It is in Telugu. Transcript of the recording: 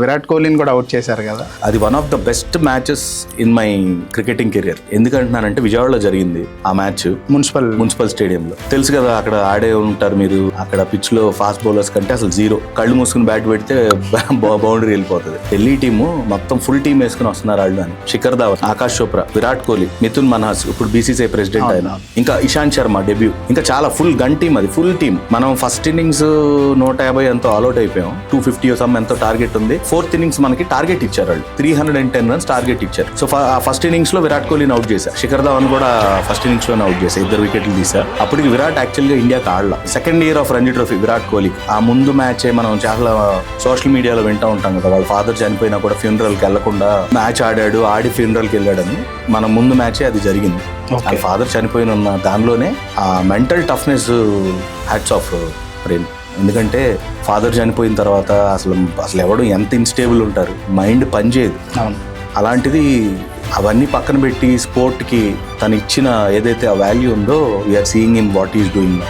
విరాట్ కోహ్లీని కూడా అవుట్ చేశారు కదా. అది one of the best matches in my cricketing career. ఎందుకంటున్నానంటే విజయవాడలో జరిగింది ఆ మ్యాచ్, మున్సిపల్ స్టేడియంలో. తెలుసు కదా, అక్కడ ఆడే ఉంటారు మీరు. అక్కడ పిచ్ లో ఫాస్ట్ బౌలర్స్ కంటే అసలు జీరో. కళ్ళు మూసుకుని బ్యాట్ పెడితే బౌండరీ వెళ్ళిపోతుంది. ఢిల్లీ టీము మొత్తం ఫుల్ టీమ్ వేసుకుని వస్తున్నారు వాళ్ళు అని. శిఖర్ ధావన్, ఆకాష్ చోప్రా, విరాట్ కోహ్లీ, మిథున్ మన్హాస్, ఇప్పుడు బీసీసీఐ ప్రెసిడెంట్ ఆయన, ఇంకా ఇషాంత్ శర్మ డెబ్యూ, ఇంకా చాలా ఫుల్ గన్ టీమ్. అది ఫుల్ టీమ్. మనం ఫస్ట్ ఇన్నింగ్స్ 150 ఎంతో ఆల్అౌట్ అయిపోయాం. 250 సమ్ ఎంతో టార్గెట్ ఉంది. ఫోర్త్ ఇన్నింగ్స్ మనకి టార్గెట్ ఇచ్చారు వాళ్ళు, 310 రన్స్ టార్గెట్ ఇచ్చారు. సో ఫస్ట్ ఇన్నింగ్స్ లో విరాట్ కోహ్లీని అవుట్ చేశారు. శిఖర్ ధావన్ కూడా ఫస్ట్ ఇన్నింగ్స్ లోనే అవుట్ చేశారు. 2 వికెట్లు తీశారు. అప్పటికి విరాట్ యాక్చువల్ గా ఇండియాకి ఆడలా. Second year of Ranji trophy Virat Kohli. ఆ ముందు మ్యాచ్ మనం చాలా సోషల్ మీడియాలో వింటూ ఉంటాం కదా, వాళ్ళ ఫాదర్ చనిపోయినా కూడా ఫ్యూనరల్ కి వెళ్లకుండా మ్యాచ్ ఆడాడు, ఆడి ఫ్యూనరల్ కి వెళ్ళాడని. మన ముందు మ్యాచే అది జరిగింది. వాళ్ళ ఫాదర్ చనిపోయిన ఉన్న దానిలోనే ఆ mental toughness, hats off Prem. ఎందుకంటే ఫాదర్ చనిపోయిన తర్వాత అసలు ఎవడు ఎంత ఇన్స్టేబుల్ ఉంటారు, మైండ్ పనిచేయదు. అలాంటిది అవన్నీ పక్కన పెట్టి స్పోర్ట్కి తను ఇచ్చిన ఏదైతే ఆ వాల్యూ ఉందో, we are seeing in what is doing.